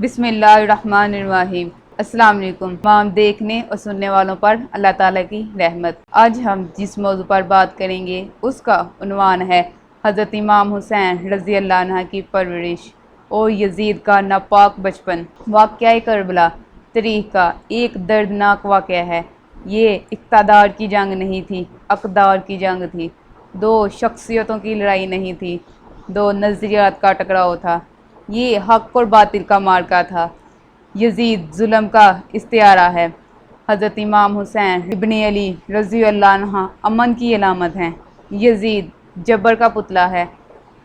بسم اللہ الرحمن الرحیم۔ السلام علیکم تمام دیکھنے اور سننے والوں پر اللہ تعالیٰ کی رحمت۔ آج ہم جس موضوع پر بات کریں گے اس کا عنوان ہے حضرت امام حسین رضی اللہ عنہ کی پرورش اور یزید کا ناپاک بچپن۔ واقعہ کربلا تاریخ کا ایک دردناک واقعہ ہے۔ یہ اقتدار کی جنگ نہیں تھی، اقدار کی جنگ تھی۔ دو شخصیتوں کی لڑائی نہیں تھی، دو نظریات کا ٹکراؤ تھا۔ یہ حق اور باطل کا معرکہ تھا۔ یزید ظلم کا استعارہ ہے، حضرت امام حسین ابن علی رضی اللہ عنہ امن کی علامت ہیں۔ یزید جبر کا پتلا ہے،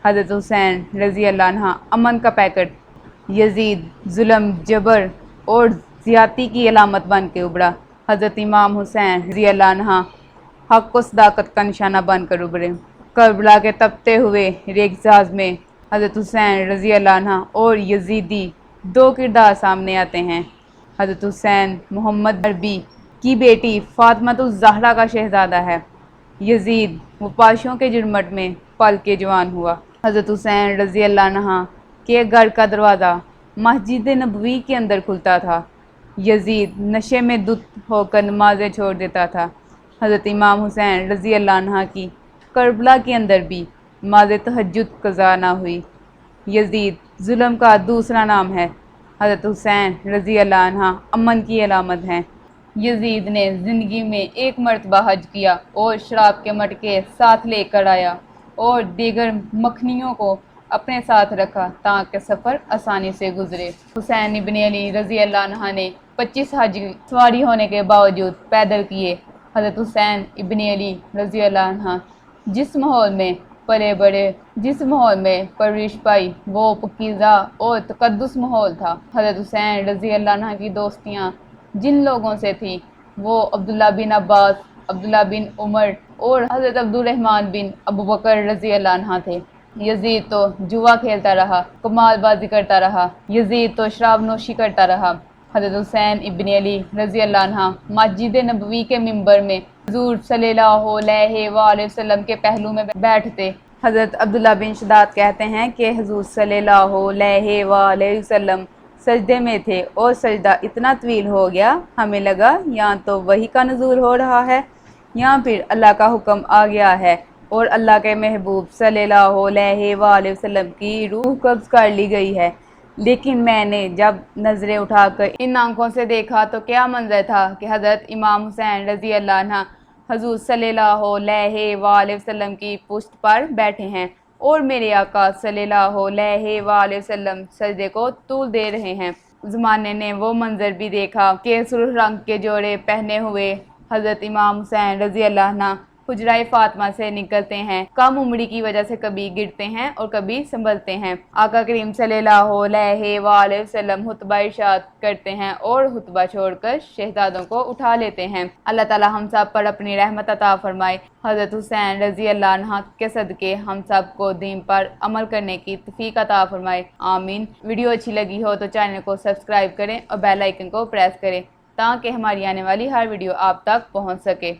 حضرت حسین رضی اللہ عنہ امن کا پیکٹ۔ یزید ظلم، جبر اور زیادتی کی علامت بن کے ابھرا، حضرت امام حسین رضی اللہ عنہ حق و صداقت کا نشانہ بن کر ابھرے۔ کربلا کے تپتے ہوئے ریگزاز میں حضرت حسین رضی اللہ عنہ اور یزیدی دو کردار سامنے آتے ہیں۔ حضرت حسین محمد عربی کی بیٹی فاطمۃ الزہرا کا شہزادہ ہے۔ یزید وحشیوں کے جرمٹ میں پل کے جوان ہوا۔ حضرت حسین رضی اللہ عنہ کے گھر کا دروازہ مسجد نبوی کے اندر کھلتا تھا۔ یزید نشے میں دھت ہو کر نمازیں چھوڑ دیتا تھا۔ حضرت امام حسین رضی اللہ عنہ کی کربلا کے اندر بھی نماز تہجد قضا نہ ہوئی۔ یزید ظلم کا دوسرا نام ہے، حضرت حسین رضی اللہ عنہ امن کی علامت ہیں۔ یزید نے زندگی میں ایک مرتبہ حج کیا اور شراب کے مٹکے ساتھ لے کر آیا اور دیگر مکھنیوں کو اپنے ساتھ رکھا تاکہ سفر آسانی سے گزرے۔ حسین ابن علی رضی اللہ عنہ نے 25 حج سواری ہونے کے باوجود پیدل کیے۔ حضرت حسین ابن علی رضی اللہ عنہ جس ماحول میں پلے بڑے، جس ماحول میں پرورش پائی، وہ پاکیزہ اور تقدس ماحول تھا۔ حضرت حسین رضی اللہ عنہ کی دوستیاں جن لوگوں سے تھیں وہ عبداللہ بن عباس، عبداللہ بن عمر اور حضرت عبد الرحمن بن ابوبکر رضی اللہ عنہ تھے۔ یزید تو جوا کھیلتا رہا، قمار بازی کرتا رہا، یزید تو شراب نوشی کرتا رہا۔ حضرت حسین ابن علی رضی اللہ عنہ مسجد نبوی کے ممبر میں حضور صلی اللہ علیہ وآلہ وسلم کے پہلو میں بیٹھتے۔ حضرت عبداللہ بن شداد کہتے ہیں کہ حضور صلی اللہ علیہ وآلہ وسلم سجدے میں تھے اور سجدہ اتنا طویل ہو گیا، ہمیں لگا یہاں تو وحی کا نزول ہو رہا ہے، یہاں پھر اللہ کا حکم آ گیا ہے اور اللہ کے محبوب صلی اللہ علیہ وآلہ وسلم کی روح قبض کر لی گئی ہے۔ لیکن میں نے جب نظریں اٹھا کر ان آنکھوں سے دیکھا تو کیا منظر تھا کہ حضرت امام حسین رضی اللہ عنہ حضور صلی اللہ علیہ وآلہ وسلم کی پشت پر بیٹھے ہیں اور میرے آقا صلی اللہ علیہ وآلہ وسلم سجدے کو طول دے رہے ہیں۔ زمانے نے وہ منظر بھی دیکھا کہ سرخ رنگ کے جوڑے پہنے ہوئے حضرت امام حسین رضی اللہ عنہ حجرہ فاطمہ سے نکلتے ہیں، کم عمری کی وجہ سے کبھی گرتے ہیں اور کبھی سنبھلتے ہیں۔ آقا کریم صلی اللہ علیہ وآلہ وسلم خطبہ ارشاد کرتے ہیں اور خطبہ چھوڑ کر شہزادوں کو اٹھا لیتے ہیں۔ اللہ تعالی ہم سب پر اپنی رحمت عطا فرمائے۔ حضرت حسین رضی اللہ عنہ کے صدقے ہم سب کو دین پر عمل کرنے کی توفیق عطا فرمائے، آمین۔ ویڈیو اچھی لگی ہو تو چینل کو سبسکرائب کریں اور بیل آئیکن کو پریس کریں تاکہ ہماری آنے والی ہر ویڈیو آپ تک پہنچ سکے۔